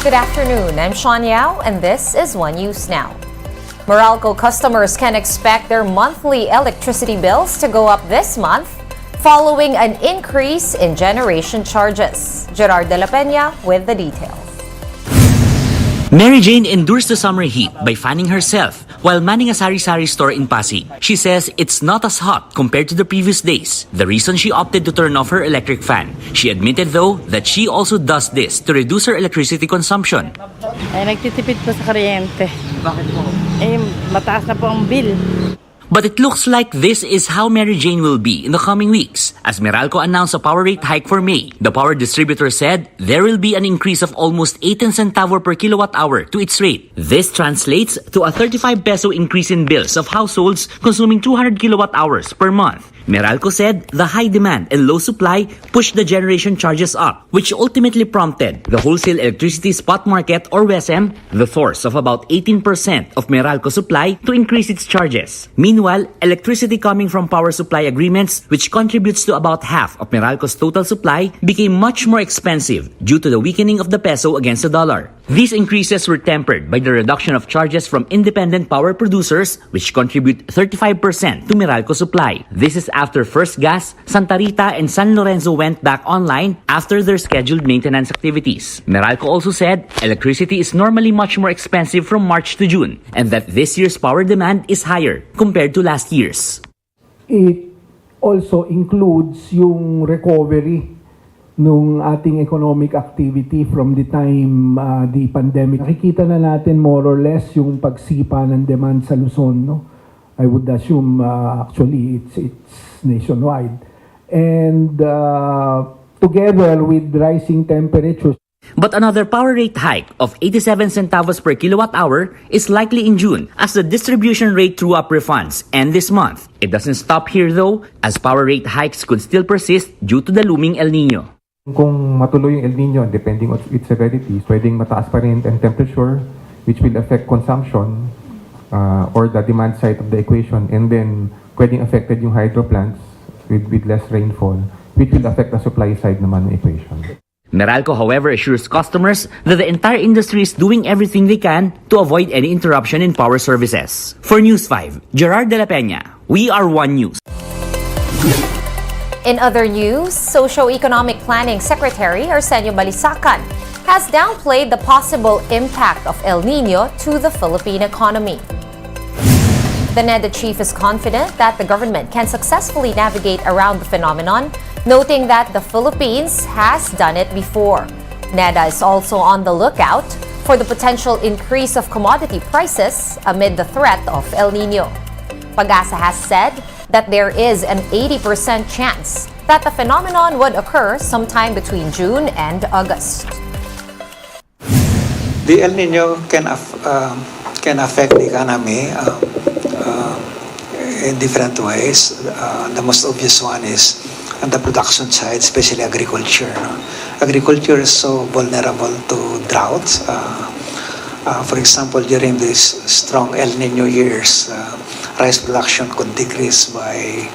Good afternoon, I'm Sean Yao, and this is One News Now. Meralco customers can expect their monthly electricity bills to go up this month following an increase in generation charges. Gerard de la Peña with the details. Mary Jane endures the summer heat by fanning herself while manning a sari-sari store in Pasig. She says it's not as hot compared to the previous days, the reason she opted to turn off her electric fan. She admitted though that she also does this to reduce her electricity consumption. Ay, nagtitipid po sa kuryente. Bakit po? Eh, mataas na po ang bill. But it looks like this is how Mary Jane will be in the coming weeks. As Meralco announced a power rate hike for May, the power distributor said there will be an increase of almost 18 centavo per kilowatt hour to its rate. This translates to a 35 peso increase in bills of households consuming 200 kilowatt hours per month. Meralco said the high demand and low supply pushed the generation charges up, which ultimately prompted the wholesale electricity spot market, or WESM, the source of about 18% of Meralco supply, to increase its charges. Meanwhile, electricity coming from power supply agreements, which contributes to about half of Meralco's total supply, became much more expensive due to the weakening of the peso against the dollar. These increases were tempered by the reduction of charges from independent power producers, which contribute 35% to Meralco supply. This is after First Gas, Santa Rita, and San Lorenzo went back online after their scheduled maintenance activities. Meralco also said electricity is normally much more expensive from March to June, and that this year's power demand is higher compared to last year's. It also includes yung recovery nung ating economic activity from the time the pandemic. Nakikita na natin more or less yung pagsipa ng demand sa Luzon, no? I would assume actually it's nationwide. And together with rising temperatures. But another power rate hike of 87 centavos per kilowatt hour is likely in June as the distribution rate true-up refunds end this month. It doesn't stop here though, as power rate hikes could still persist due to the looming El Nino. Kung matuloy yung El Nino, depending on its severity, pwedeng mataas pa rin ang temperature, which will affect consumption or the demand side of the equation, and then pwedeng affected yung hydro plants with less rainfall, which will affect the supply side naman ng equation. Meralco, however, assures customers that the entire industry is doing everything they can to avoid any interruption in power services. For News 5, Gerard de la Peña, we are One News. In other news, Socio-Economic Planning Secretary Arsenio Balisacan has downplayed the possible impact of El Nino to the Philippine economy. The NEDA chief is confident that the government can successfully navigate around the phenomenon, noting that the Philippines has done it before. NEDA is also on the lookout for the potential increase of commodity prices amid the threat of El Nino. Pag-asa has said that there is an 80% chance that the phenomenon would occur sometime between June and August. The El Nino can affect the economy in different ways. The most obvious one is on the production side, especially agriculture. Agriculture is so vulnerable to droughts. For example, during these strong El Nino years, rice production could decrease by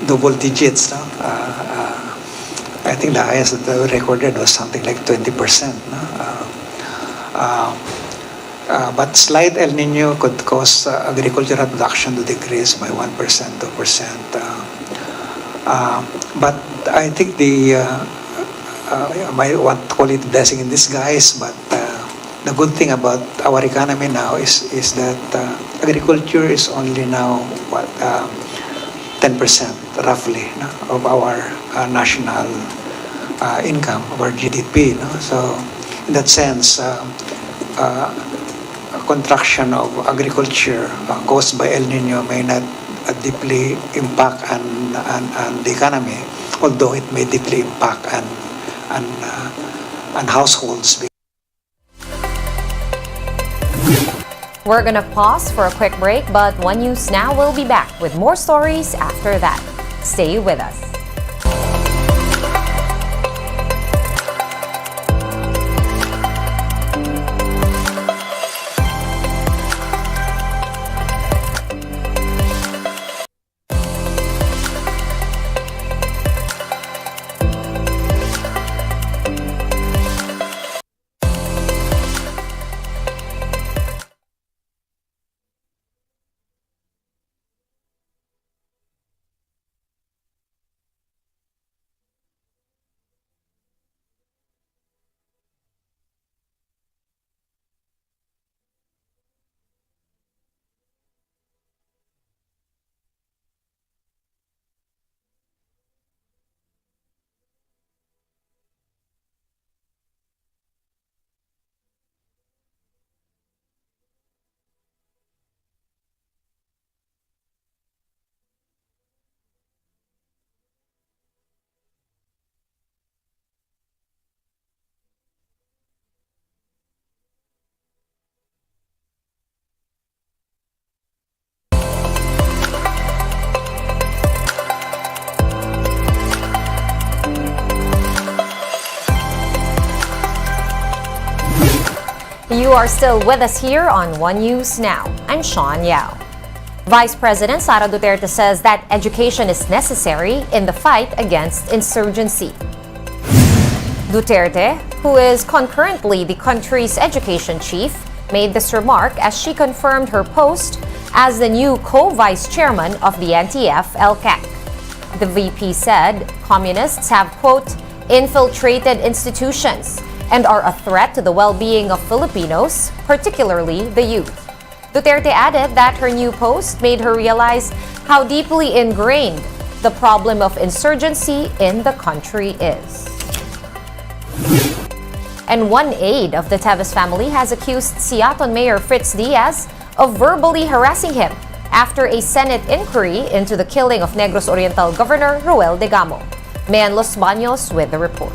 double digits. No? I think the highest that we recorded was something like 20%. No? But slight El Nino could cause agricultural production to decrease by 1%, 2%. But I think I might want to call it blessing in disguise, but the good thing about our economy now is that agriculture is only now 10% roughly, no, of our national income, of our GDP. No? So in that sense, a contraction of agriculture caused by El Nino may not deeply impact on the economy, although it may deeply impact on households. We're gonna pause for a quick break, but One News Now will be back with more stories after that. Stay with us. you are still with us here on One News Now. I'm Sean Yao. Vice President Sara Duterte says that education is necessary in the fight against insurgency. Duterte, who is concurrently the country's education chief, made this remark as she confirmed her post as the new co-vice chairman of the NTF-ELCAC. The VP said communists have, quote, infiltrated institutions and are a threat to the well-being of Filipinos, particularly the youth. Duterte added that her new post made her realize how deeply ingrained the problem of insurgency in the country is. And one aide of the Teves family has accused Siaton Mayor Fritz Diaz of verbally harassing him after a Senate inquiry into the killing of Negros Oriental Governor Roel Degamo. Mayan Los Baños with the report.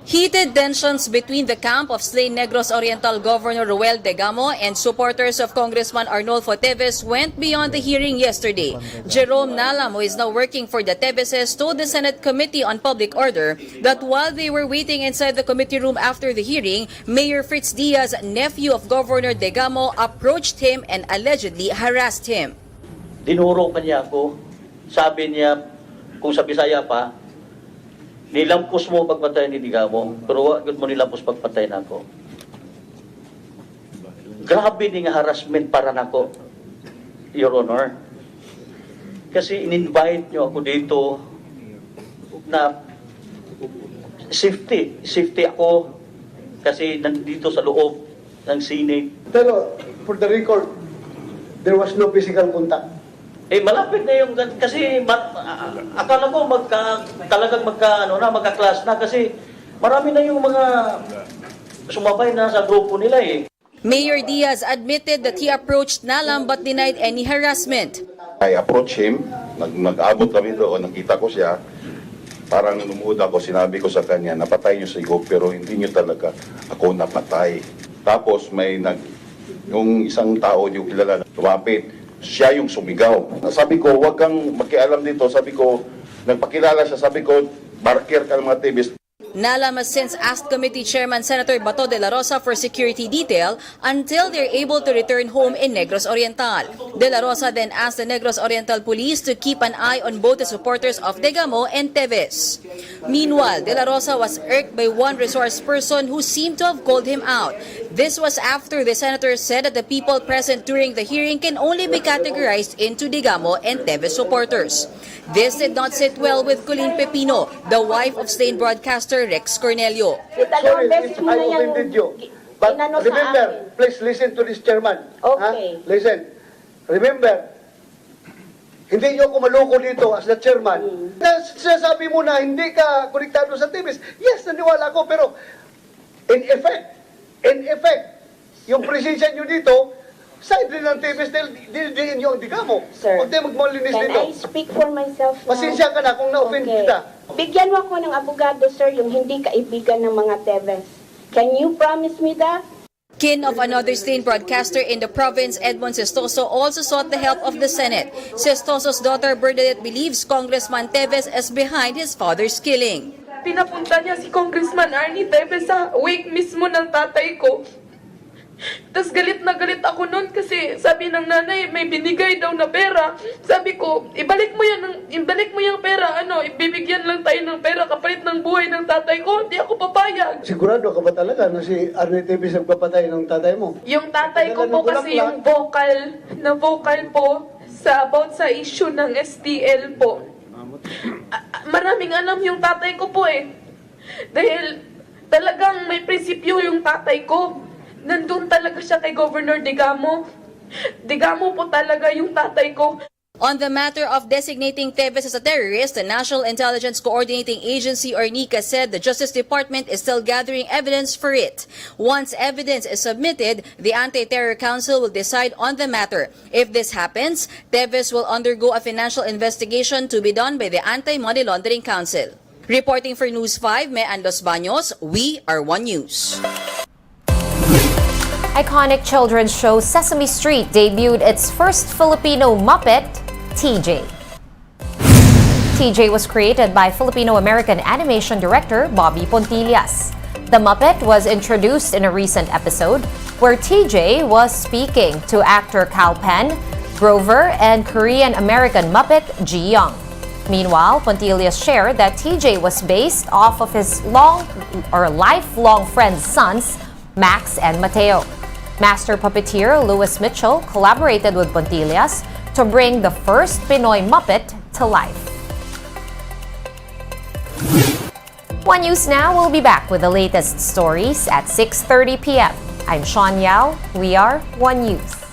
Heated tensions between the camp of slain Negros Oriental Governor Roel Degamo and supporters of Congressman Arnolfo Teves went beyond the hearing yesterday. Jerome Nalam, who is now working for the Teveses, told the Senate Committee on Public Order that while they were waiting inside the committee room after the hearing, Mayor Fritz Diaz, nephew of Governor Degamo, approached him and allegedly harassed him. Dinuro pa niya ako. Sabi niya, kung sa Bisaya pa, nilampos mo pagpatay ni Degamo, pero wag mo nilampos pagpatay na ako. Grabe ni nga harassment para nako, Your Honor. Kasi in-invite nyo ako dito na safety ako kasi nandito sa loob ng Senate. Pero, for the record, there was no physical contact. Malapit na yung kasi akala ko talagang magka-class na kasi marami na yung mga sumabay na sa grupo nila eh. Mayor Diaz admitted that he approached Nalam but denied any harassment. I approached him, nag-abot kami doon, nakita ko siya, parang lumuhod ako, sinabi ko sa kanya, napatay niyo si Gog pero hindi niyo talaga ako napatay. Tapos may yung isang tao yung kilala na lumapit, siya yung sumigaw. Sabi ko, huwag kang makialam dito. Sabi ko, nagpakilala siya. Sabi ko, barker ka ng mga Teves. Nalam has since asked Committee Chairman Senator Bato de la Rosa for security detail until they're able to return home in Negros Oriental. De la Rosa then asked the Negros Oriental Police to keep an eye on both the supporters of Degamo and Teves. Meanwhile, De la Rosa was irked by one resource person who seemed to have called him out. This was after the senator said that the people present during the hearing can only be categorized into Degamo and Teves supporters. This did not sit well with Colleen Pepino, the wife of slain broadcaster Rex Cornelio. Sorry, I offended you. But remember, please listen to this chairman. Okay. Listen. Remember, hindi niyo ako maloko dito as the chairman. Sinasabi mo na hindi ka konektado sa Teves. Yes, naniwala ako. Pero, in effect, yung presensya niyo dito, side rin ng Teves dahil niyo ang Degamo. Sir, huwag tayo magmalinis can dito. I speak for myself now? Pasensya ka na kung na-offend Okay. kita. Bigyan mo ako ng abogado, sir, yung hindi kaibigan ng mga Teves. Can you promise me that? Kin of another slain broadcaster in the province, Edmond Sestoso, also sought the help of the Senate. Sestoso's daughter Bernadette believes Congressman Teves is behind his father's killing. Pinapunta niya si Congressman Arnie Teves sa wake mismo ng tatay ko. Tapos galit na galit ako noon kasi sabi ng nanay may binigay daw na pera. Sabi ko, ibalik mo yung pera, ibibigyan lang tayo ng pera kapalit ng buhay ng tatay ko. Hindi ako papayag. Sigurado ka ba talaga na si Arnie Teves ang papatay ng tatay mo? Yung tatay ko po kasi yung vocal po about sa issue ng STL po. Maraming alam yung tatay ko po eh. Dahil talagang may prinsipyo yung tatay ko. Nandun talaga siya kay Governor Degamo. Degamo po talaga yung tatay ko. On the matter of designating Teves as a terrorist, the National Intelligence Coordinating Agency, or NICA, said the Justice Department is still gathering evidence for it. Once evidence is submitted, the Anti-Terror Council will decide on the matter. If this happens, Teves will undergo a financial investigation to be done by the Anti-Money Laundering Council. Reporting for News 5, Mayan Los Baños, we are One News. Iconic children's show Sesame Street debuted its first Filipino Muppet, TJ. TJ was created by Filipino-American animation director Bobby Pontillas. The Muppet was introduced in a recent episode where TJ was speaking to actor Kal Penn, Grover, and Korean-American Muppet Ji Young. Meanwhile, Pontilius shared that TJ was based off of his lifelong friends' sons, Max and Mateo. Master puppeteer Louis Mitchell collaborated with Pontilius to bring the first Pinoy Muppet to life. One News Now will be back with the latest stories at 6:30 p.m. I'm Sean Yao. We are One News.